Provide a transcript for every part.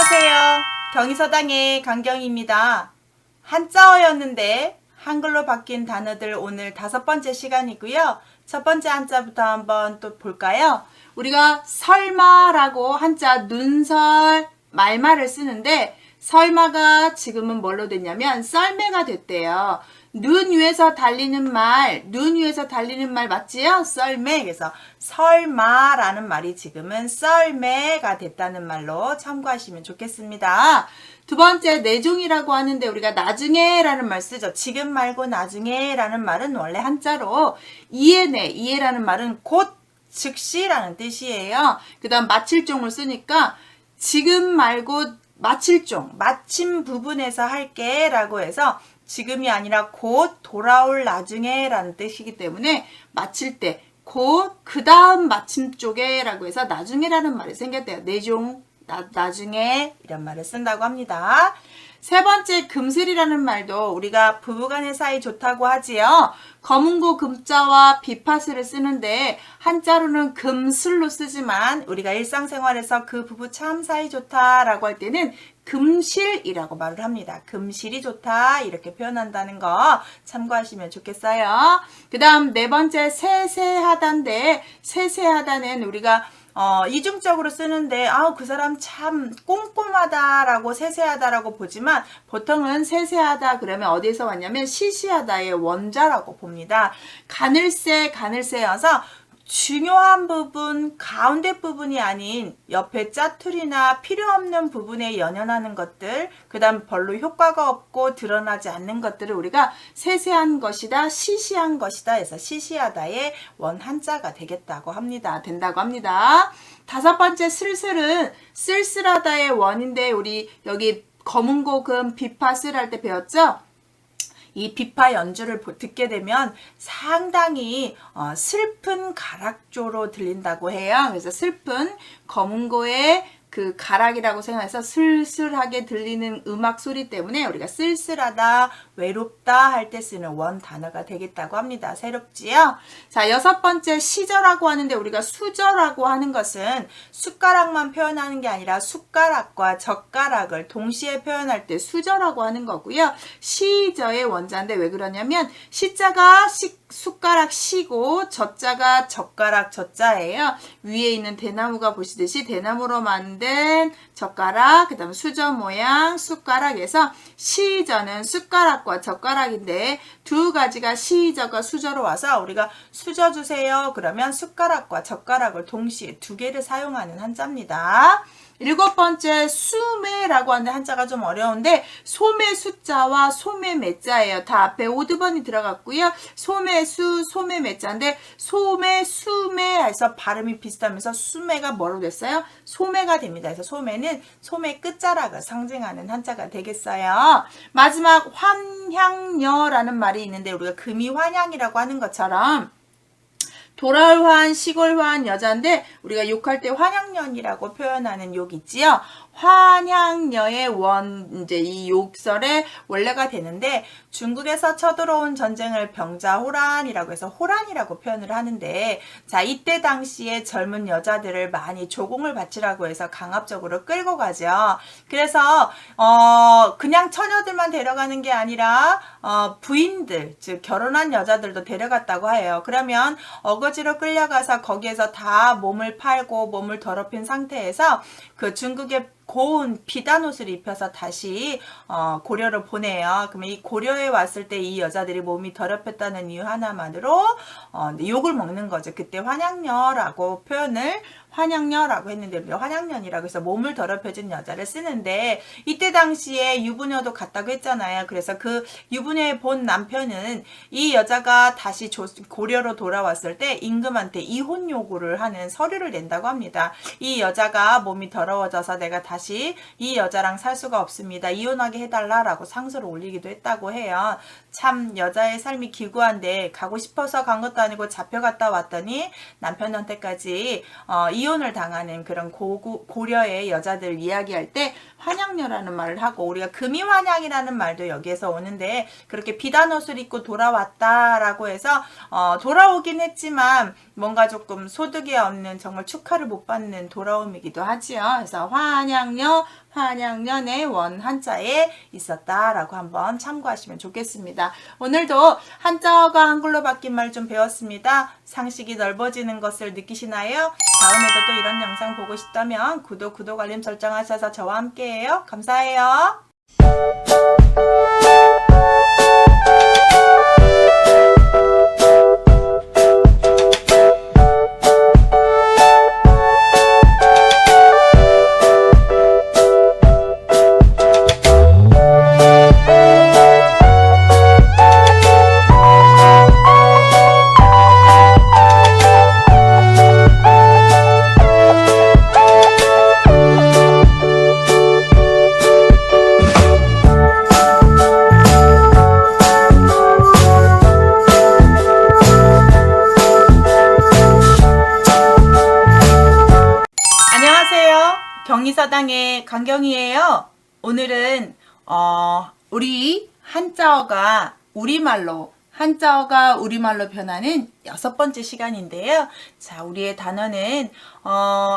안녕하세요. 경희서당의 강경희입니다. 한자어였는데 한글로 바뀐 단어들 오늘 5번째 시간이고요. 첫 번째 한자부터 한번 또 볼까요? 우리가 설마라고 한자 눈설 말마를 쓰는데 설마가 지금은 뭘로 됐냐면 썰매가 됐대요. 눈 위에서 달리는 말 맞지요? 썰매. 그래서 설마라는 말이 지금은 썰매가 됐다는 말로 참고하시면 좋겠습니다. 두 번째, 내종이라고 하는데 우리가 나중에라는 말 쓰죠. 지금 말고 나중에라는 말은 원래 한자로 이해라는 말은 곧 즉시라는 뜻이에요. 그 다음 마칠종을 쓰니까 지금 말고 마칠종, 마침 부분에서 할게 라고 해서 지금이 아니라 곧 돌아올 나중에 라는 뜻이기 때문에 마칠 때 곧 그 다음 마침 쪽에 라고 해서 나중에라는 말이 생겼대요. 내종, 나중에 이런 말을 쓴다고 합니다. 세 번째, 금슬이라는 말도 우리가 부부간의 사이 좋다고 하지요. 검은고 금자와 비파스를 쓰는데 한자로는 금슬로 쓰지만 우리가 일상생활에서 그 부부 참 사이 좋다라고 할 때는 금실이라고 말을 합니다. 금실이 좋다 이렇게 표현한다는 거 참고하시면 좋겠어요. 그 다음 네 번째, 세세하다인데 세세하다는 우리가 이중적으로 쓰는데 그 사람 참 꼼꼼하다라고 세세하다라고 보지만 보통은 세세하다 그러면 어디에서 왔냐면 시시하다의 원자라고 봅니다. 가늘세여서 중요한 부분, 가운데 부분이 아닌 옆에 짜투리나 필요 없는 부분에 연연하는 것들, 그 다음 별로 효과가 없고 드러나지 않는 것들을 우리가 세세한 것이다, 시시한 것이다 해서 시시하다의 원 한자가 된다고 합니다. 다섯 번째, 슬슬은 쓸쓸하다의 원인데 우리 여기 검은고 금 비파슬 할 때 배웠죠? 이 비파 연주를 듣게 되면 상당히 슬픈 가락조로 들린다고 해요. 그래서 슬픈 검은고의 그 가락이라고 생각해서 슬슬하게 들리는 음악 소리 때문에 우리가 쓸쓸하다, 외롭다 할 때 쓰는 원 단어가 되겠다고 합니다. 새롭지요? 자, 여섯 번째, 시저라고 하는데 우리가 수저라고 하는 것은 숟가락만 표현하는 게 아니라 숟가락과 젓가락을 동시에 표현할 때 수저라고 하는 거고요. 시저의 원자인데 왜 그러냐면 시자가 숟가락 시고 젓자가 젓가락 젓자예요. 위에 있는 대나무가 보시듯이 대나무로 만든 젓가락, 그 다음 수저 모양 숟가락에서 시저는 숟가락과 젓가락인데 두 가지가 시저가 수저로 와서 우리가 수저 주세요 그러면 숟가락과 젓가락을 동시에 두 개를 사용하는 한자입니다. 일곱 번째, 수매라고 하는데 한자가 좀 어려운데 소매 숫자와 소매 매자예요. 다 앞에 오드번이 들어갔고요. 소매수, 소매 매자인데 소매, 수매 해서 발음이 비슷하면서 수매가 뭐로 됐어요? 소매가 됩니다. 그래서 소매는 소매 끝자락을 상징하는 한자가 되겠어요. 마지막 환향녀라는 말이 있는데 우리가 금이 환향이라고 하는 것처럼 돌아올 환, 시골 환 여자인데 우리가 욕할 때 환향년이라고 표현하는 욕 있지요. 환향녀의 원, 이제 이 욕설의 원래가 되는데 중국에서 쳐들어온 전쟁을 병자호란이라고 해서 호란이라고 표현을 하는데 자, 이때 당시에 젊은 여자들을 많이 조공을 바치라고 해서 강압적으로 끌고 가죠. 그래서 그냥 처녀들만 데려가는 게 아니라 부인들, 즉 결혼한 여자들도 데려갔다고 해요. 그러면 어거지로 끌려가서 거기에서 다 몸을 팔고 몸을 더럽힌 상태에서 그 중국의 고운 비단 옷을 입혀서 다시 고려로 보내요. 그러면 이 고려에 왔을 때 이 여자들이 몸이 더럽혔다는 이유 하나만으로 욕을 먹는 거죠. 그때 환향녀라고 표현을 환향녀라고 했는데 우리가 환향년이라고 해서 몸을 더럽혀준 여자를 쓰는데 이때 당시에 유부녀도 갔다고 했잖아요. 그래서 그 유부녀의 본 남편은 이 여자가 다시 고려로 돌아왔을 때 임금한테 이혼 요구를 하는 서류를 낸다고 합니다. 이 여자가 몸이 더러워져서 내가 다시 이 여자랑 살 수가 없습니다. 이혼하게 해달라라고 상소를 올리기도 했다고 해요. 참 여자의 삶이 기구한데 가고 싶어서 간 것도 아니고 잡혀갔다 왔더니 남편한테까지 이혼을 당하는 그런 고려의 여자들 이야기할 때 환향녀라는 말을 하고 우리가 금이환향이라는 말도 여기에서 오는데 그렇게 비단 옷을 입고 돌아왔다라고 해서 돌아오긴 했지만 뭔가 조금 소득이 없는 정말 축하를 못 받는 돌아옴이기도 하지요. 그래서 환향 환양년의 원 한자에 있었다라고 한번 참고하시면 좋겠습니다. 오늘도 한자어가 한글로 바뀐 말 좀 배웠습니다. 상식이 넓어지는 것을 느끼시나요? 다음에도 또 이런 영상 보고 싶다면 구독, 알림 설정하셔서 저와 함께해요. 감사해요. 경리사당의 강경이에요. 오늘은 우리 한자어가 우리말로 변하는 6번째 시간인데요. 자, 우리의 단어는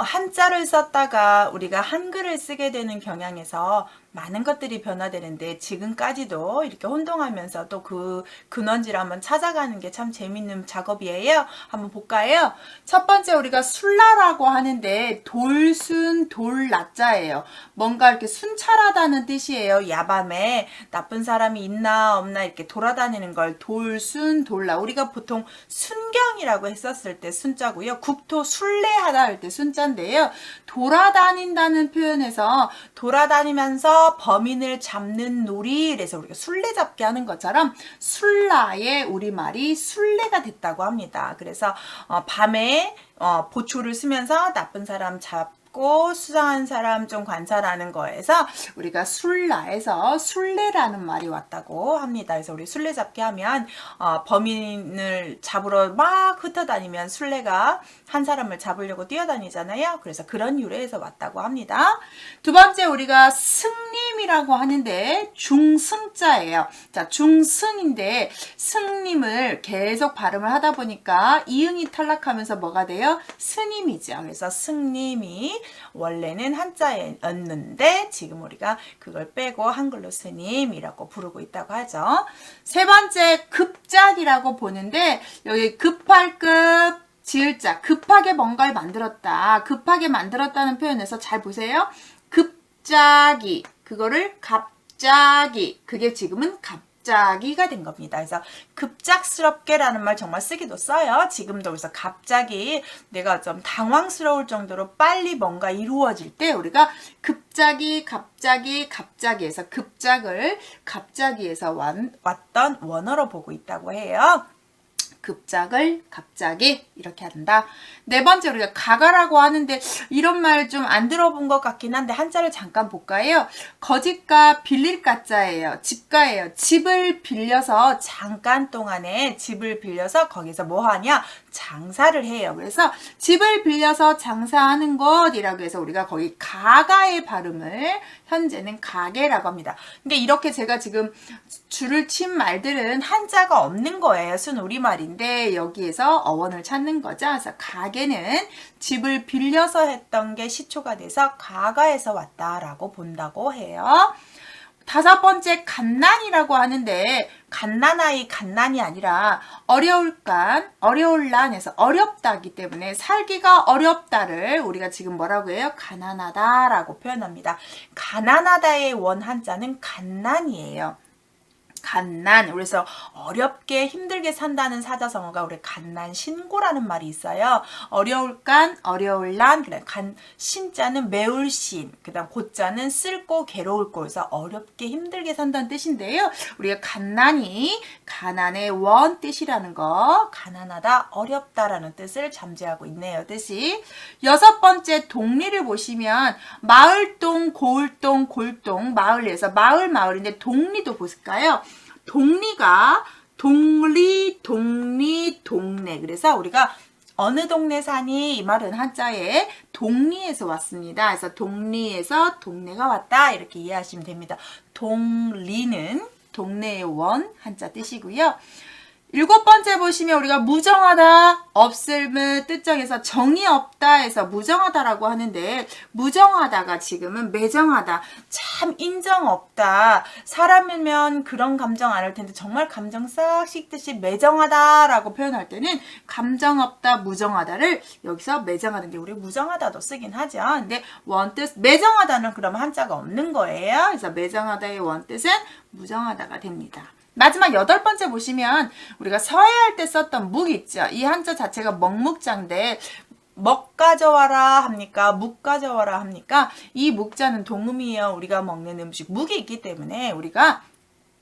한자를 썼다가 우리가 한글을 쓰게 되는 경향에서 많은 것들이 변화되는데 지금까지도 이렇게 혼동하면서 또 그 근원지를 한번 찾아가는 게 참 재밌는 작업이에요. 한번 볼까요? 첫 번째 우리가 술라라고 하는데 돌순 돌라자예요. 뭔가 이렇게 순찰하다는 뜻이에요. 야밤에 나쁜 사람이 있나 없나 이렇게 돌아다니는 걸 돌순 돌라. 우리가 보통 순경이라고 했었을 때 순자고요. 국토 순례하다 할 때 순자인데요. 돌아다닌다는 표현에서 돌아다니면서 범인을 잡는 놀이, 그래서 우리가 술래잡기 하는 것처럼 술라의 우리말이 술래가 됐다고 합니다. 그래서 밤에 보초를 쓰면서 나쁜 사람 잡고 수상한 사람 좀 관찰하는 거에서 우리가 술라에서 술래라는 말이 왔다고 합니다. 그래서 우리 술래잡기 하면 범인을 잡으러 막 흩어다니면 술래가 한 사람을 잡으려고 뛰어다니잖아요. 그래서 그런 유래에서 왔다고 합니다. 두 번째 우리가 승림이라고 하는데 중승자예요. 자, 중승인데 승림을 계속 발음을 하다 보니까 이응이 탈락하면서 뭐가 돼요? 스님이죠. 그래서 승림이 원래는 한자였는데 지금 우리가 그걸 빼고 한글로 스님이라고 부르고 있다고 하죠. 세 번째 급작이라고 보는데 여기 급할 급 지을자, 급하게 뭔가를 만들었다. 급하게 만들었다는 표현에서 잘 보세요. 급작이, 그거를 갑자기, 그게 지금은 갑자기가 된 겁니다. 그래서 급작스럽게라는 말 정말 쓰기도 써요. 지금도. 그래서 갑자기 내가 좀 당황스러울 정도로 빨리 뭔가 이루어질 때 우리가 갑자기에서 급작을 갑자기에서 왔던 원어로 보고 있다고 해요. 급작을 갑자기 이렇게 한다. 네 번째 우리가 가가라고 하는데 이런 말 좀 안 들어본 것 같긴 한데 한자를 잠깐 볼까요? 거짓가 빌릴 가짜예요. 집가예요. 집을 빌려서 잠깐 동안에 집을 빌려서 거기서 뭐 하냐? 장사를 해요. 그래서 집을 빌려서 장사하는 것이라고 해서 우리가 거기 가가의 발음을 현재는 가게라고 합니다. 근데 이렇게 제가 지금 줄을 친 말들은 한자가 없는 거예요. 순 우리말인데 여기에서 어원을 찾는 거죠. 그래서 가게는 집을 빌려서 했던 게 시초가 돼서 가가에서 왔다라고 본다고 해요. 다섯 번째 갓난이라고 하는데 갓난이 아니라 어려울란에서 어렵다기 때문에 살기가 어렵다를 우리가 지금 뭐라고 해요? 가난하다라고 표현합니다. 가난하다의 원 한자는 갓난이에요. 갓난. 그래서 어렵게 힘들게 산다는 사자성어가 우리 갓난신고라는 말이 있어요. 어려울간, 어려울난. 그래 신자는 매울 신. 그다음 고자는 쓸고 괴로울 고. 그래서 어렵게 힘들게 산다는 뜻인데요. 우리가 갓난이 가난의 원 뜻이라는 거. 가난하다, 어렵다라는 뜻을 잠재하고 있네요. 뜻이. 여섯 번째 동리를 보시면 마을동, 고을동, 골동, 마을에서 마을인데 동리도 보실까요? 동리가 동리, 동네. 그래서 우리가 어느 동네 사니? 이 말은 한자에 동리에서 왔습니다. 그래서 동리에서 동네가 왔다. 이렇게 이해하시면 됩니다. 동리는 동네의 원 한자 뜻이고요. 7번째 보시면 우리가 무정하다, 없음을 뜻정해서 정이 없다 해서 무정하다라고 하는데, 무정하다가 지금은 매정하다, 참 인정 없다. 사람이면 그런 감정 안 할 텐데 정말 감정 싹 씻듯이 매정하다라고 표현할 때는 감정 없다, 무정하다를 여기서 매정하는데 우리 무정하다도 쓰긴 하죠. 근데 원뜻 매정하다는 그러면 한자가 없는 거예요. 그래서 매정하다의 원뜻은 무정하다가 됩니다. 마지막 8번째 보시면 우리가 서해할 때 썼던 묵 있죠. 이 한자 자체가 먹묵자인데 먹 가져와라 합니까? 묵 가져와라 합니까? 이 묵자는 동음이에요. 우리가 먹는 음식 묵이 있기 때문에 우리가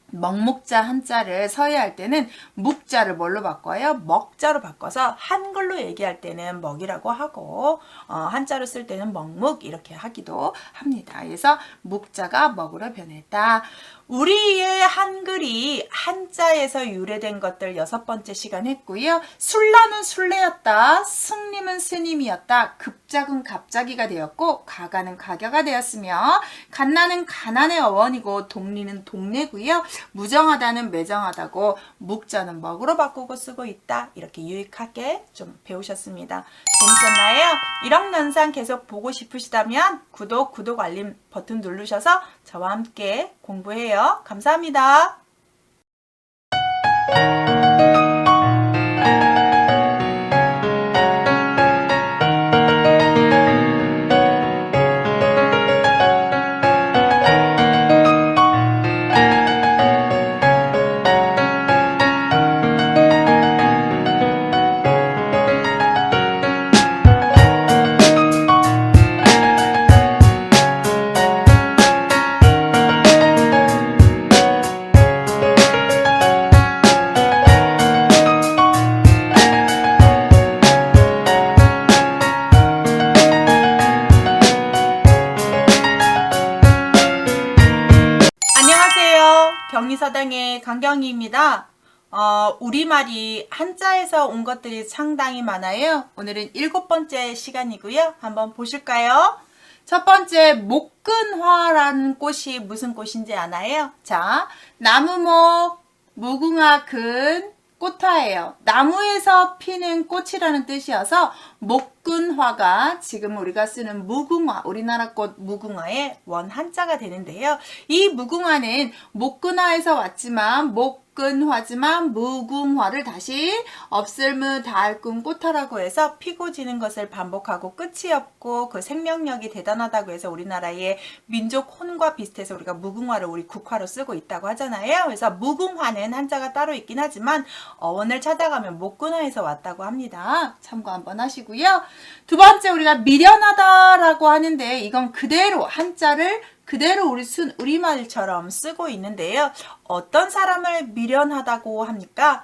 먹묵자 한자를 서해할 때는 묵자를 뭘로 바꿔요? 먹자로 바꿔서 한글로 얘기할 때는 먹이라고 하고 한자로 쓸 때는 먹묵 이렇게 하기도 합니다. 그래서 묵자가 먹으로 변했다. 우리의 한글이 한자에서 유래된 것들 6번째 시간 했고요. 술라는 술래였다. 승림은 스님이었다. 급작은 갑자기가 되었고 가가는 가겨가 되었으며 갓나는 가난의 어원이고 동리는 동네고요. 무정하다는 매정하다고 묵자는 먹으로 바꾸고 쓰고 있다. 이렇게 유익하게 좀 배우셨습니다. 재밌었나요? 이런 영상 계속 보고 싶으시다면 구독 알림 버튼 누르셔서 저와 함께 공부해요. 감사합니다. 경리사당의 강경희입니다. 우리말이 한자에서 온 것들이 상당히 많아요. 오늘은 7번째 시간이고요. 한번 보실까요? 첫 번째, 목근화라는 꽃이 무슨 꽃인지 아나요? 자, 나무목, 무궁화 근, 꽃화예요. 나무에서 피는 꽃이라는 뜻이어서 목근화가 지금 우리가 쓰는 무궁화, 우리나라 꽃 무궁화의 원 한자가 되는데요. 이 무궁화는 목근화에서 왔지만 목근화지만 무궁화를 다시 없을무 닿을꿈 꽃화라고 해서 피고 지는 것을 반복하고 끝이 없고 그 생명력이 대단하다고 해서 우리나라의 민족 혼과 비슷해서 우리가 무궁화를 우리 국화로 쓰고 있다고 하잖아요. 그래서 무궁화는 한자가 따로 있긴 하지만 어원을 찾아가면 목근화에서 왔다고 합니다. 참고 한번 하시고요. 두 번째, 우리가 미련하다라고 하는데 이건 그대로 한자를 그대로 우리말처럼 쓰고 있는데요. 어떤 사람을 미련하다고 합니까?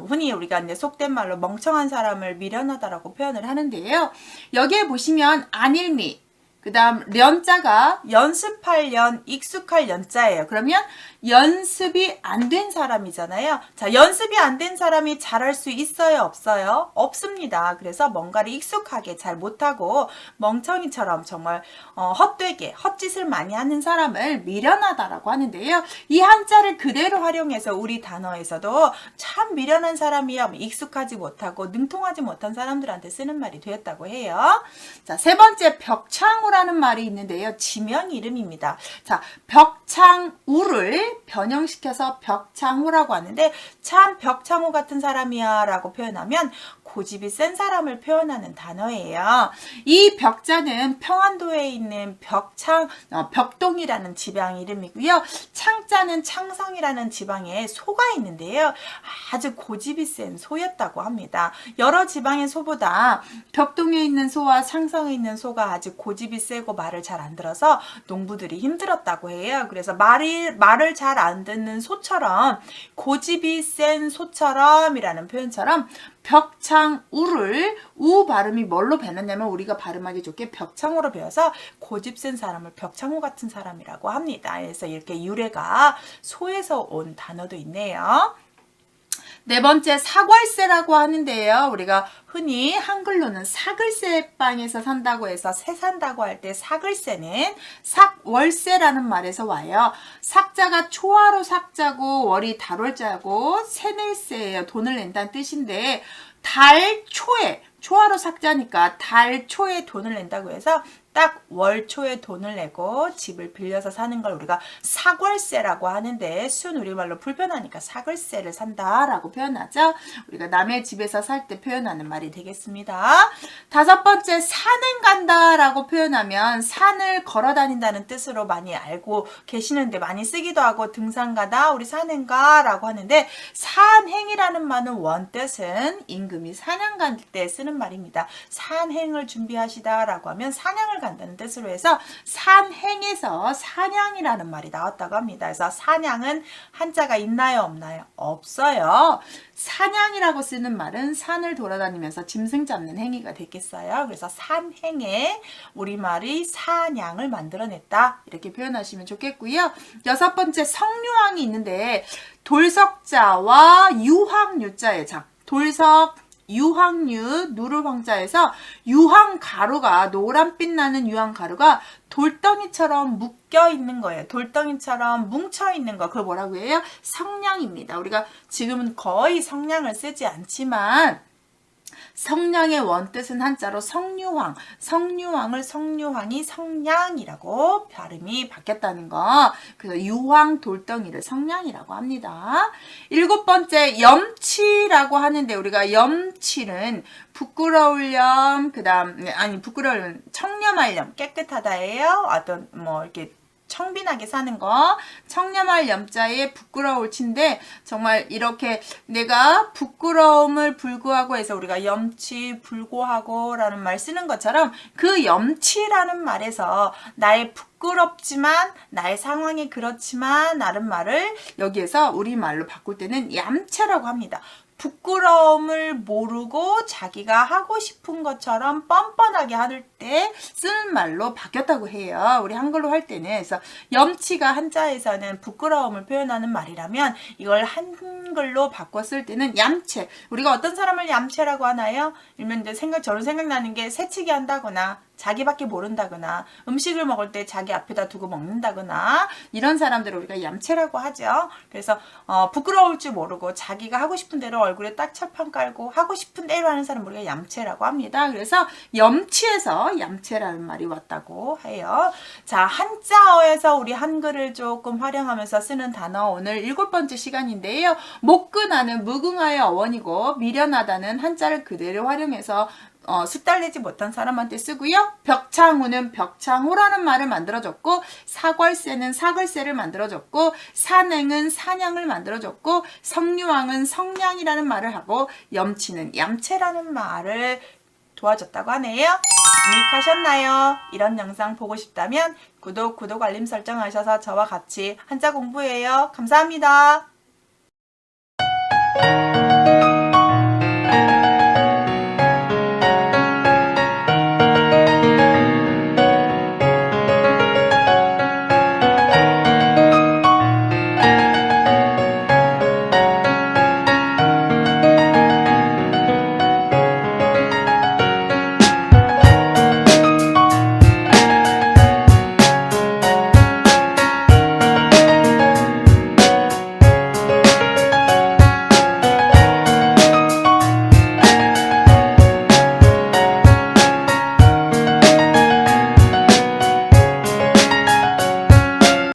흔히 우리가 이제 속된 말로 멍청한 사람을 미련하다라고 표현을 하는데요. 여기에 보시면 안일미, 그 다음 련자가 연습할 연, 익숙할 연자예요. 그러면 연습이 안 된 사람이잖아요. 자, 연습이 안 된 사람이 잘할 수 있어요? 없어요? 없습니다. 그래서 뭔가를 익숙하게 잘 못하고 멍청이처럼 정말 헛되게 헛짓을 많이 하는 사람을 미련하다라고 하는데요. 이 한자를 그대로 활용해서 우리 단어에서도 참 미련한 사람이야, 익숙하지 못하고 능통하지 못한 사람들한테 쓰는 말이 되었다고 해요. 자, 세 번째, 벽창우라는 말이 있는데요. 지명 이름입니다. 자, 벽창우를 변형시켜서 벽창우라고 하는데 참 벽창우 같은 사람이야 라고 표현하면 고집이 센 사람을 표현하는 단어예요. 이 벽자는 평안도에 있는 벽동이라는 지방 이름이고요. 창자는 창성이라는 지방에 소가 있는데요. 아주 고집이 센 소였다고 합니다. 여러 지방의 소보다 벽동에 있는 소와 창성에 있는 소가 아주 고집이 세고 말을 잘 안 들어서 농부들이 힘들었다고 해요. 그래서 말을 잘 안 듣는 소처럼 고집이 센 소처럼 이라는 표현처럼 벽창우를 우 발음이 뭘로 배웠냐면 우리가 발음하기 좋게 벽창우로 배워서 고집 센 사람을 벽창우 같은 사람이라고 합니다. 그래서 이렇게 유래가 소에서 온 단어도 있네요. 네 번째 사월세라고 하는데요. 우리가 흔히 한글로는 사글세방에서 산다고 해서 새 산다고 할 때 사글세는 삭월세라는 말에서 와요. 삭자가 초하로 삭자고 월이 달월자고 세낼세예요. 돈을 낸다는 뜻인데 달 초에 초하로 삭자니까 달 초에 돈을 낸다고 해서 딱 월 초에 돈을 내고 집을 빌려서 사는 걸 우리가 사월세라고 하는데 순 우리말로 불편하니까 사글세를 산다라고 표현하죠. 우리가 남의 집에서 살 때 표현하는 말이 되겠습니다. 다섯 번째 산행 간다라고 표현하면 산을 걸어 다닌다는 뜻으로 많이 알고 계시는데 많이 쓰기도 하고 등산 가다 우리 산행 가라고 하는데 산행이라는 말은 원뜻은 임금이 사냥 갈 때 쓰는 말입니다. 산행을 준비하시다라고 하면 사냥을 간다는 뜻으로 해서 산행에서 사냥이라는 말이 나왔다고 합니다. 그래서 사냥은 한자가 있나요, 없나요? 없어요. 사냥이라고 쓰는 말은 산을 돌아다니면서 짐승 잡는 행위가 되겠어요. 그래서 산행에 우리말이 사냥을 만들어냈다. 이렇게 표현하시면 좋겠고요. 여섯 번째 성류황이 있는데 돌석자와 유황유자의 장. 돌석 유황유, 누를 황자에서 유황가루가 노란빛 나는 유황가루가 돌덩이처럼 묶여 있는 거예요. 돌덩이처럼 뭉쳐 있는 거. 그걸 뭐라고 해요? 성냥입니다. 우리가 지금은 거의 성냥을 쓰지 않지만 성냥의 원뜻은 한자로 성류황, 성류황을 성류황이 성냥이라고 발음이 바뀌었다는 거. 그래서 유황 돌덩이를 성냥이라고 합니다. 일곱 번째 염치라고 하는데 우리가 염치는 부끄러울 염, 부끄러울 염, 청렴할 염, 깨끗하다예요. 어떤 이렇게 청빈하게 사는 거, 청렴할 염자에 부끄러울 치인데 정말 이렇게 내가 부끄러움을 불구하고 해서 우리가 염치 불구하고 라는 말 쓰는 것처럼 그 염치라는 말에서 나의 부끄럽지만 나의 상황이 그렇지만 라는 말을 여기에서 우리말로 바꿀 때는 얌체라고 합니다. 부끄러움을 모르고 자기가 하고 싶은 것처럼 뻔뻔하게 할 때 쓰는 말로 바뀌었다고 해요. 우리 한글로 할 때는. 그래서 염치가 한자에서는 부끄러움을 표현하는 말이라면 이걸 한글로 바꿔 쓸 때는 얌체. 우리가 어떤 사람을 얌체라고 하나요? 일면 이제 저는 생각나는 게 새치기 한다거나 자기밖에 모른다거나 음식을 먹을 때 자기 앞에다 두고 먹는다거나 이런 사람들을 우리가 얌체라고 하죠. 그래서 부끄러울 줄 모르고 자기가 하고 싶은 대로 얼굴에 딱 철판 깔고 하고 싶은 대로 하는 사람 우리가 얌체라고 합니다. 그래서 염치에서 얌체라는 말이 왔다고 해요. 자, 한자어에서 우리 한글을 조금 활용하면서 쓰는 단어 오늘 일곱 번째 시간인데요. 목근하는 무궁화의 어원이고 미련하다는 한자를 그대로 활용해서 숫달내지 못한 사람한테 쓰고요. 벽창후는 벽창호라는 말을 만들어줬고 사궐세는 사글세를 만들어줬고 산행은 사냥을 만들어줬고 성류황은 성냥이라는 말을 하고 염치는 얌체라는 말을 도와줬다고 하네요. 유익하셨나요? 이런 영상 보고 싶다면 구독 알림 설정하셔서 저와 같이 한자 공부해요. 감사합니다.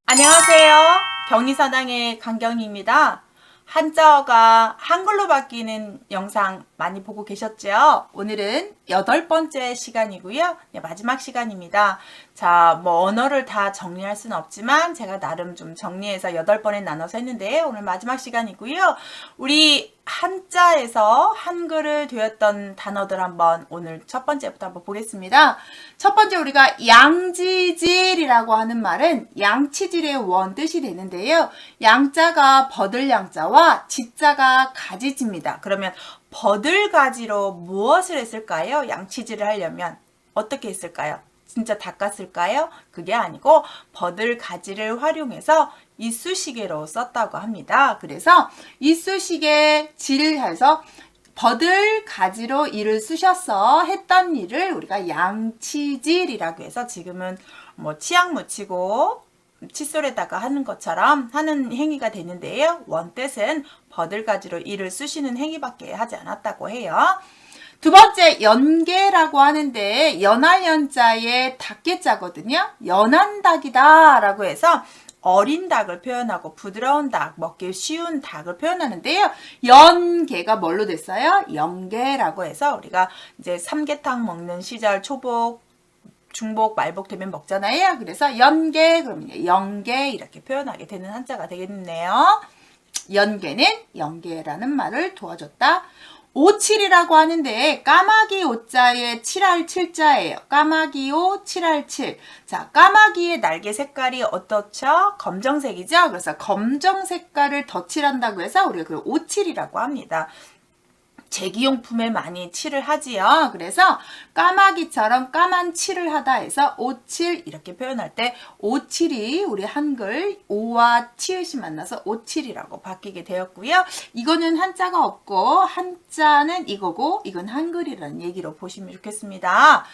안녕하세요. 경리사당의 강경희입니다. 한자어가 한글로 바뀌는 영상 많이 보고 계셨죠? 오늘은 8번째 시간이고요. 네, 마지막 시간입니다. 자, 언어를 다 정리할 수는 없지만 제가 나름 좀 정리해서 8번에 나눠서 했는데 오늘 마지막 시간이고요. 우리 한자에서 한글을 되었던 단어들 한번 오늘 첫 번째부터 한번 보겠습니다. 첫 번째 우리가 양지질이라고 하는 말은 양치질의 원뜻이 되는데요. 양자가 버들 양자와 지자가 가지지입니다. 그러면 버들가지로 무엇을 했을까요? 양치질을 하려면 어떻게 했을까요? 진짜 닦았을까요? 그게 아니고 버들가지를 활용해서 이쑤시개로 썼다고 합니다. 그래서 이쑤시개 질해서 버들 가지로 일을 쓰셔서 했던 일을 우리가 양치질이라고 해서 지금은 뭐 치약 묻히고 칫솔에다가 하는 것처럼 하는 행위가 되는데요. 원뜻은 버들가지로 일을 쓰시는 행위밖에 하지 않았다고 해요. 두 번째 연계라고 하는데 연할 연자에 닭개자거든요. 연한 닭이다 라고 해서 어린 닭을 표현하고 부드러운 닭, 먹기 쉬운 닭을 표현하는데요. 연계가 뭘로 됐어요? 연계라고 해서 우리가 이제 삼계탕 먹는 시절 초복, 중복, 말복 되면 먹잖아요. 그래서 연계, 그러면 연계 이렇게 표현하게 되는 한자가 되겠네요. 연계는 연계라는 말을 도와줬다. 오칠이라고 하는데 까마귀 오자에 칠할 칠자예요. 까마귀오 칠할 칠. 자, 까마귀의 날개 색깔이 어떻죠? 검정색이죠? 그래서 검정 색깔을 덧칠한다고 해서 우리가 그걸 오칠이라고 합니다. 제기용품에 많이 칠을 하지요. 그래서 까마귀처럼 까만 칠을 하다 해서 오칠 이렇게 표현할 때 오칠이 우리 한글 오와 치읓이 만나서 오칠이라고 바뀌게 되었고요. 이거는 한자가 없고 한자는 이거고 이건 한글이라는 얘기로 보시면 좋겠습니다.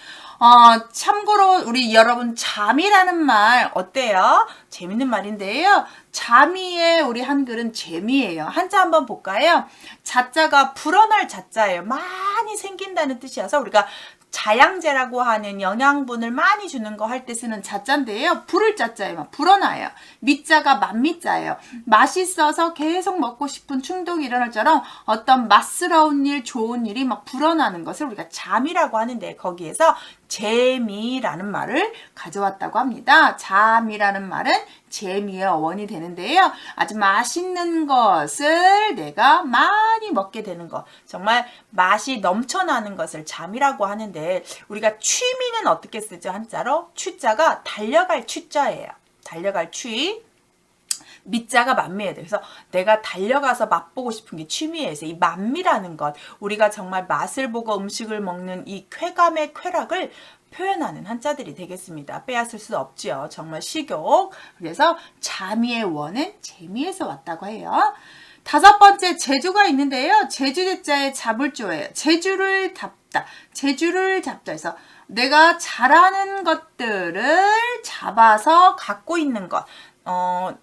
참고로 우리 여러분 잠이라는 말 어때요? 재밌는 말인데요. 잠이의 우리 한글은 재미예요. 한자 한번 볼까요? 자자가 불어날 자자예요. 많이 생긴다는 뜻이어서 우리가 자양제라고 하는 영양분을 많이 주는 거 할 때 쓰는 자자인데요. 불을 자자예요. 불어나요. 미자가 맛미자예요. 맛있어서 계속 먹고 싶은 충동이 일어날 처럼 어떤 맛스러운 일, 좋은 일이 막 불어나는 것을 우리가 잠이라고 하는데 거기에서 재미라는 말을 가져왔다고 합니다. 잠이라는 말은 재미의 어원이 되는데요. 아주 맛있는 것을 내가 많이 먹게 되는 것, 정말 맛이 넘쳐나는 것을 잠이라고 하는데 우리가 취미는 어떻게 쓰죠? 한자로 취자가 달려갈 취자예요. 달려갈 취. 미자가 만미해야 돼. 그래서 내가 달려가서 맛보고 싶은 게 취미예요. 이 만미라는 것, 우리가 정말 맛을 보고 음식을 먹는 이 쾌감의 쾌락을 표현하는 한자들이 되겠습니다. 빼앗을 수 없지요. 정말 식욕. 그래서 잠이의 원은 재미에서 왔다고 해요. 다섯 번째 제주가 있는데요. 제주제자의 잡을조예요. 제주를 잡다. 제주를 잡다 해서 내가 잘하는 것들을 잡아서 갖고 있는 것.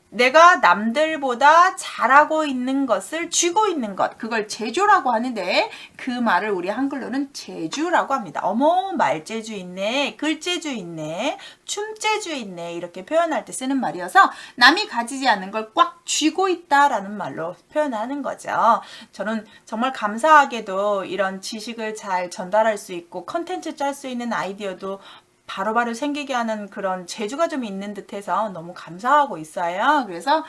내가 남들보다 잘하고 있는 것을 쥐고 있는 것, 그걸 제주라고 하는데 그 말을 우리 한글로는 제주라고 합니다. 어머, 말제주 있네, 글제주 있네, 춤제주 있네 이렇게 표현할 때 쓰는 말이어서 남이 가지지 않은 걸 꽉 쥐고 있다라는 말로 표현하는 거죠. 저는 정말 감사하게도 이런 지식을 잘 전달할 수 있고 컨텐츠 짤 수 있는 아이디어도 바로바로 생기게 하는 그런 재주가 좀 있는 듯해서 너무 감사하고 있어요. 그래서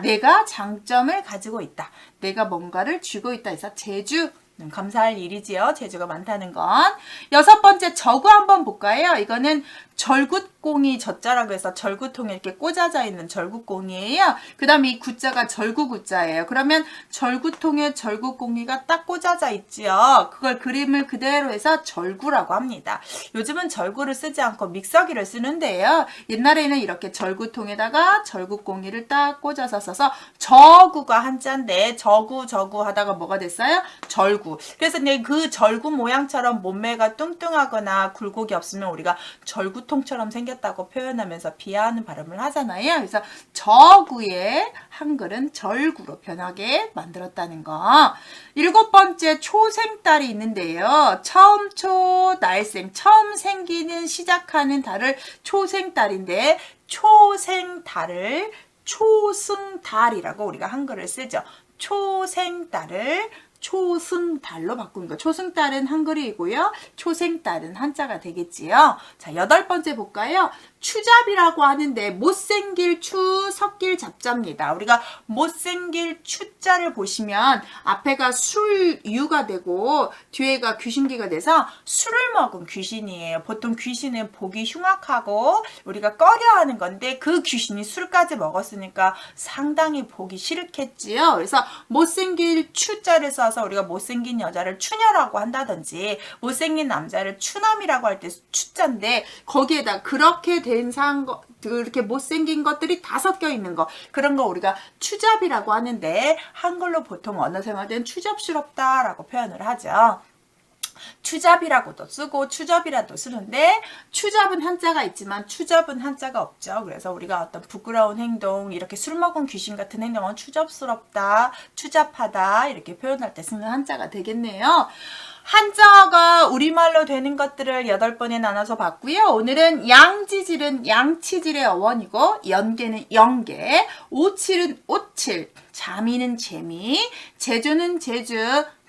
내가 장점을 가지고 있다. 내가 뭔가를 쥐고 있다 해서 재주. 감사할 일이지요. 재주가 많다는 건. 여섯 번째 저구 한번 볼까요? 이거는 절굿공이 젖자라고 해서 절구통에 이렇게 꽂아져 있는 절구공이에요. 그 다음에 이 구자가 절구구자예요. 그러면 절구통에 절구공이가 딱 꽂아져 있지요. 그걸 그림을 그대로 해서 절구라고 합니다. 요즘은 절구를 쓰지 않고 믹서기를 쓰는데요. 옛날에는 이렇게 절구통에다가 절구공이를 딱 꽂아서 써서 저구가 한자인데 저구 하다가 뭐가 됐어요? 절구. 그래서 그 절구 모양처럼 몸매가 뚱뚱하거나 굴곡이 없으면 우리가 절구통처럼 생겼다고 표현하면서 비하하는 발음을 하잖아요. 그래서 저구의 한글은 절구로 변하게 만들었다는 거. 일곱 번째 초생달이 있는데요. 처음 날생, 처음 생기는 시작하는 달을 초생달인데 초생달을 초승달이라고 우리가 한글을 쓰죠. 초생달을 초승달로 바꾼 거. 초승달은 한글이고요. 초생달은 한자가 되겠지요. 자, 여덟 번째 볼까요? 추잡이라고 하는데 못생길 추, 섞일 잡자입니다. 우리가 못생길 추자를 보시면 앞에가 술유가 되고 뒤에가 귀신기가 돼서 술을 먹은 귀신이에요. 보통 귀신은 보기 흉악하고 우리가 꺼려하는 건데 그 귀신이 술까지 먹었으니까 상당히 보기 싫겠지요. 그래서 못생길 추자를 써서 우리가 못생긴 여자를 추녀라고 한다든지 못생긴 남자를 추남이라고 할 때 추자인데 거기에다 그렇게 된사한 거, 이렇게 못생긴 것들이 다 섞여 있는 거, 그런 거 우리가 추잡이라고 하는데, 한글로 보통 언어 생활 때는 추잡스럽다라고 표현을 하죠. 추잡이라고도 쓰고 추접이라도 쓰는데, 추잡은 한자가 있지만 추접은 한자가 없죠. 그래서 우리가 어떤 부끄러운 행동, 이렇게 술 먹은 귀신 같은 행동은 추접스럽다, 추잡하다 이렇게 표현할 때 쓰는 한자가 되겠네요. 한자가 우리말로 되는 것들을 8번에 나눠서 봤고요. 오늘은 양지질은 양치질의 어원이고, 연계는 연계, 오칠은 오칠, 자미는 재미, 제주는 제주,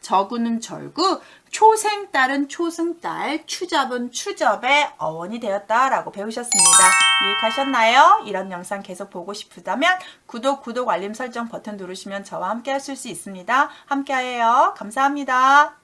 저구는 절구, 초생딸은 초승달, 추접은 추접의 어원이 되었다라고 배우셨습니다. 유익하셨나요? 이런 영상 계속 보고 싶으다면 구독, 알림 설정 버튼 누르시면 저와 함께 하실 수 있습니다. 함께 해요. 감사합니다.